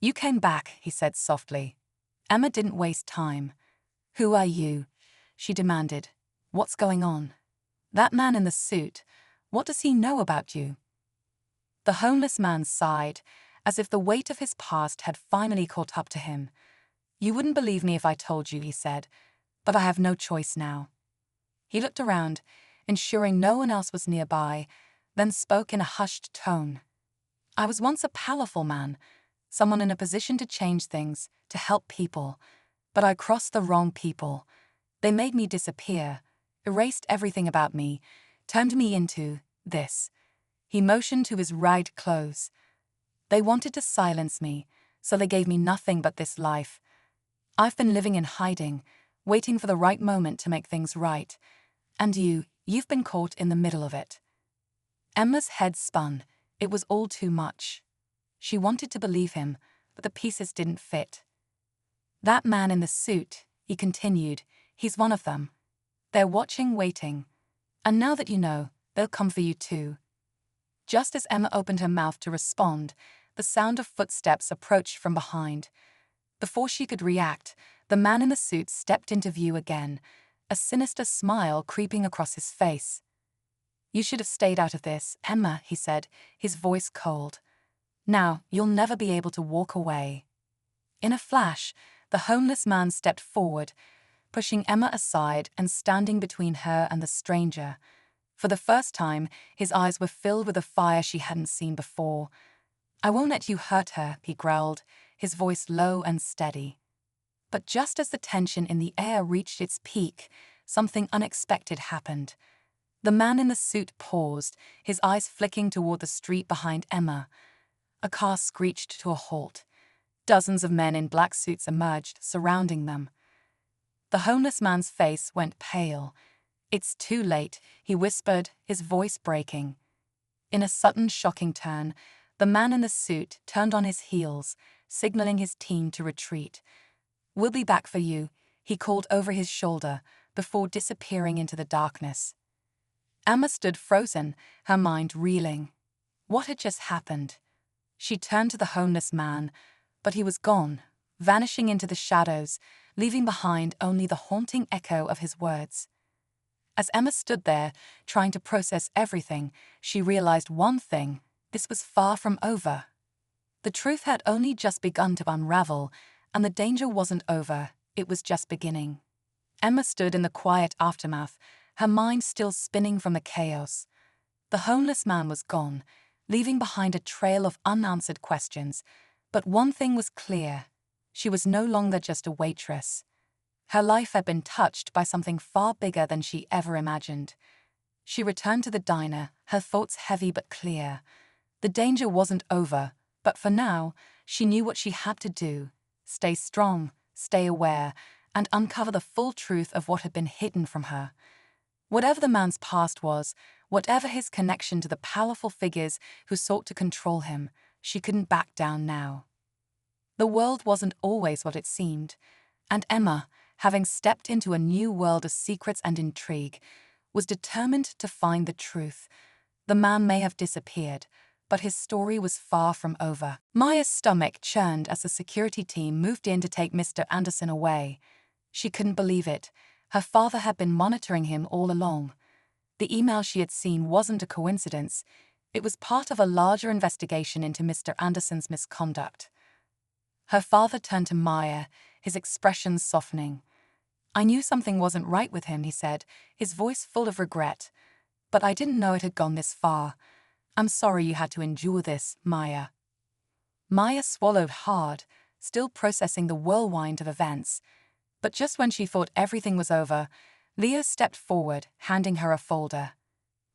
"You came back," he said softly. Emma didn't waste time. "Who are you?" she demanded. "What's going on? That man in the suit, what does he know about you?" The homeless man sighed, as if the weight of his past had finally caught up to him. "You wouldn't believe me if I told you," he said, "but I have no choice now." He looked around, ensuring no one else was nearby, then spoke in a hushed tone. "I was once a powerful man, someone in a position to change things, to help people. But I crossed the wrong people. They made me disappear, erased everything about me, turned me into this." He motioned to his ragged clothes. "They wanted to silence me, so they gave me nothing but this life. I've been living in hiding, waiting for the right moment to make things right. And you've been caught in the middle of it." Emma's head spun. It was all too much. She wanted to believe him, but the pieces didn't fit. "That man in the suit," he continued, "he's one of them. They're watching, waiting. And now that you know, they'll come for you too." Just as Emma opened her mouth to respond, the sound of footsteps approached from behind. Before she could react, the man in the suit stepped into view again, a sinister smile creeping across his face. "You should have stayed out of this, Emma," he said, his voice cold. "Now, you'll never be able to walk away." In a flash, the homeless man stepped forward, pushing Emma aside and standing between her and the stranger. For the first time, his eyes were filled with a fire she hadn't seen before. "I won't let you hurt her," he growled, his voice low and steady. But just as the tension in the air reached its peak, something unexpected happened. The man in the suit paused, his eyes flicking toward the street behind Emma. A car screeched to a halt. Dozens of men in black suits emerged, surrounding them. The homeless man's face went pale. "It's too late," he whispered, his voice breaking. In a sudden, shocking turn, the man in the suit turned on his heels, signaling his team to retreat. "We'll be back for you," he called over his shoulder, before disappearing into the darkness. Emma stood frozen, her mind reeling. What had just happened? She turned to the homeless man, but he was gone, vanishing into the shadows, leaving behind only the haunting echo of his words. As Emma stood there, trying to process everything, she realized one thing: this was far from over. The truth had only just begun to unravel, and the danger wasn't over, it was just beginning. Emma stood in the quiet aftermath, her mind still spinning from the chaos. The homeless man was gone, leaving behind a trail of unanswered questions. But one thing was clear: she was no longer just a waitress. Her life had been touched by something far bigger than she ever imagined. She returned to the diner, her thoughts heavy but clear. The danger wasn't over, but for now, she knew what she had to do: stay strong, stay aware, and uncover the full truth of what had been hidden from her. Whatever the man's past was, whatever his connection to the powerful figures who sought to control him, she couldn't back down now. The world wasn't always what it seemed, and Emma, having stepped into a new world of secrets and intrigue, was determined to find the truth. The man may have disappeared, but his story was far from over. Maya's stomach churned as the security team moved in to take Mr. Anderson away. She couldn't believe it. Her father had been monitoring him all along. The email she had seen wasn't a coincidence. It was part of a larger investigation into Mr. Anderson's misconduct. Her father turned to Maya, his expression softening. "I knew something wasn't right with him," he said, his voice full of regret. "But I didn't know it had gone this far. I'm sorry you had to endure this, Maya." Maya swallowed hard, still processing the whirlwind of events. But just when she thought everything was over, Leo stepped forward, handing her a folder.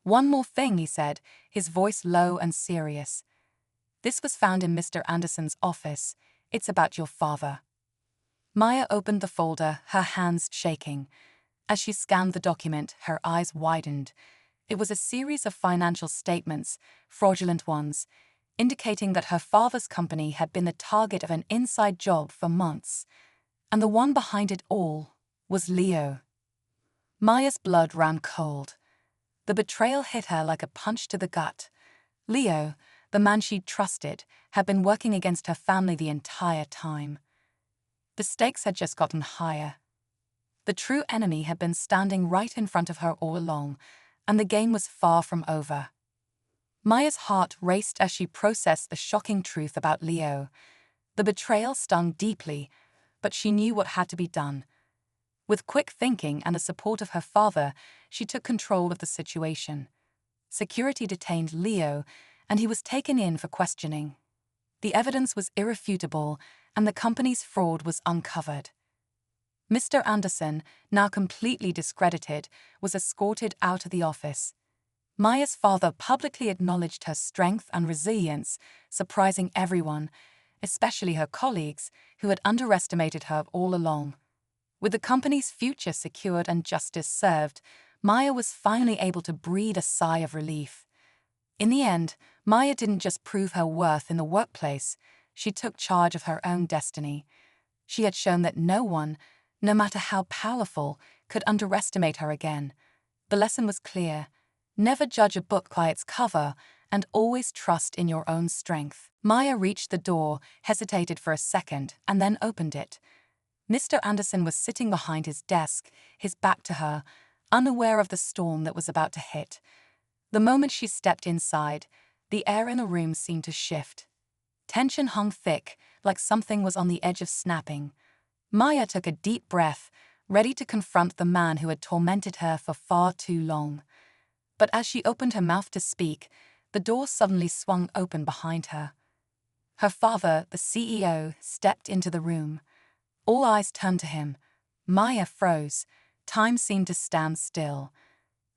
"One more thing," he said, his voice low and serious. "This was found in Mr. Anderson's office. It's about your father." Maya opened the folder, her hands shaking. As she scanned the document, her eyes widened. It was a series of financial statements, fraudulent ones, indicating that her father's company had been the target of an inside job for months. And the one behind it all was Leo. Maya's blood ran cold. The betrayal hit her like a punch to the gut. Leo, the man she'd trusted, had been working against her family the entire time. The stakes had just gotten higher. The true enemy had been standing right in front of her all along, and the game was far from over. Maya's heart raced as she processed the shocking truth about Leo. The betrayal stung deeply, but she knew what had to be done. With quick thinking and the support of her father, she took control of the situation. Security detained Leo, and he was taken in for questioning. The evidence was irrefutable, and the company's fraud was uncovered. Mr. Anderson, now completely discredited, was escorted out of the office. Maya's father publicly acknowledged her strength and resilience, surprising everyone, especially her colleagues, who had underestimated her all along. With the company's future secured and justice served, Maya was finally able to breathe a sigh of relief. In the end, Maya didn't just prove her worth in the workplace, she took charge of her own destiny. She had shown that no one, no matter how powerful, could underestimate her again. The lesson was clear: never judge a book by its cover, and always trust in your own strength. Maya reached the door, hesitated for a second, and then opened it. Mr. Anderson was sitting behind his desk, his back to her, unaware of the storm that was about to hit. The moment she stepped inside, the air in the room seemed to shift. Tension hung thick, like something was on the edge of snapping. Maya took a deep breath, ready to confront the man who had tormented her for far too long. But as she opened her mouth to speak, the door suddenly swung open behind her. Her father, the CEO, stepped into the room. All eyes turned to him. Maya froze. Time seemed to stand still.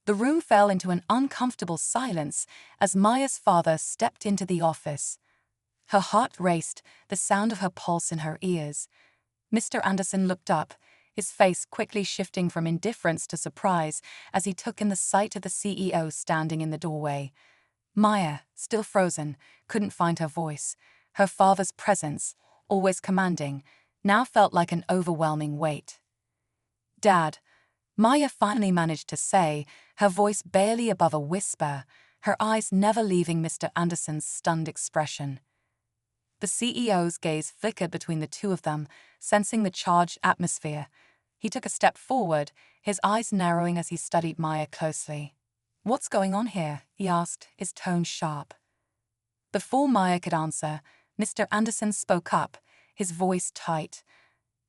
The room fell into an uncomfortable silence as Maya's father stepped into the office. Her heart raced, the sound of her pulse in her ears. Mr. Anderson looked up, his face quickly shifting from indifference to surprise as he took in the sight of the CEO standing in the doorway. Maya, still frozen, couldn't find her voice. Her father's presence, always commanding, now felt like an overwhelming weight. "Dad," Maya finally managed to say, her voice barely above a whisper, her eyes never leaving Mr. Anderson's stunned expression. The CEO's gaze flickered between the two of them, sensing the charged atmosphere. He took a step forward, his eyes narrowing as he studied Maya closely. "What's going on here?" he asked, his tone sharp. Before Maya could answer, Mr. Anderson spoke up, his voice tight.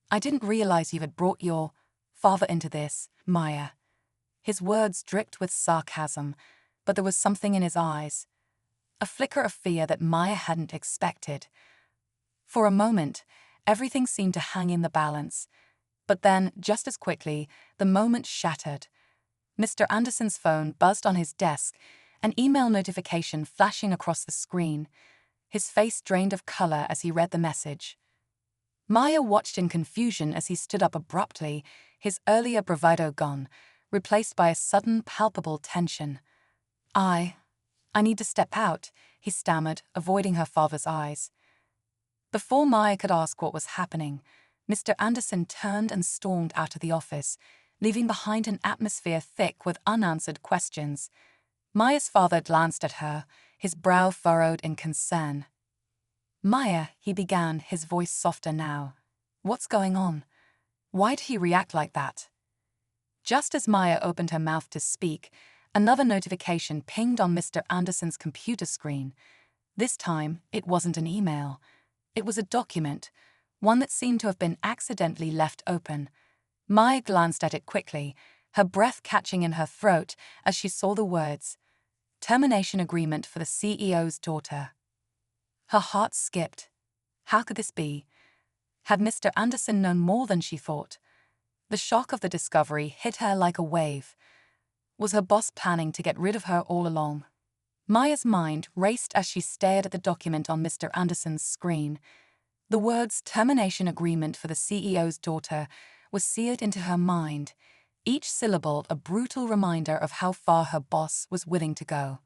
"I didn't realize you had brought your father into this, Maya." His words dripped with sarcasm, but there was something in his eyes, a flicker of fear that Maya hadn't expected. For a moment, everything seemed to hang in the balance. But then, just as quickly, the moment shattered. Mr. Anderson's phone buzzed on his desk, an email notification flashing across the screen. His face drained of color as he read the message. Maya watched in confusion as he stood up abruptly, his earlier bravado gone, replaced by a sudden, palpable tension. I need to step out," he stammered, avoiding her father's eyes. Before Maya could ask what was happening, Mr. Anderson turned and stormed out of the office, leaving behind an atmosphere thick with unanswered questions. Maya's father glanced at her, his brow furrowed in concern. "Maya," he began, his voice softer now. "What's going on? Why did he react like that?" Just as Maya opened her mouth to speak, another notification pinged on Mr. Anderson's computer screen. This time, it wasn't an email. It was a document, one that seemed to have been accidentally left open. Maya glanced at it quickly, her breath catching in her throat as she saw the words, "Termination agreement for the CEO's daughter." Her heart skipped. How could this be? Had Mr. Anderson known more than she thought? The shock of the discovery hit her like a wave. Was her boss planning to get rid of her all along? Maya's mind raced as she stared at the document on Mr. Anderson's screen. The words "termination agreement for the CEO's daughter" was seared into her mind, each syllable a brutal reminder of how far her boss was willing to go.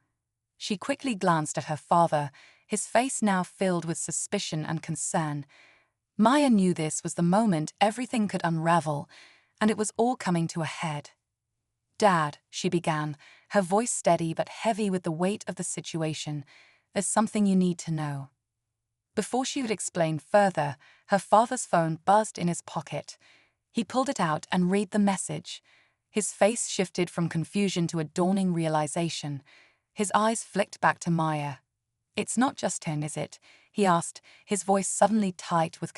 She quickly glanced at her father, his face now filled with suspicion and concern. Maya knew this was the moment everything could unravel, and it was all coming to a head. "Dad," she began, her voice steady but heavy with the weight of the situation, There's something you need to know. Before she could explain further, her father's phone buzzed in his pocket. He pulled it out and read the message. His face shifted from confusion to a dawning realization. His eyes flicked back to Maya. "It's not just him, is it?" he asked, his voice suddenly tight with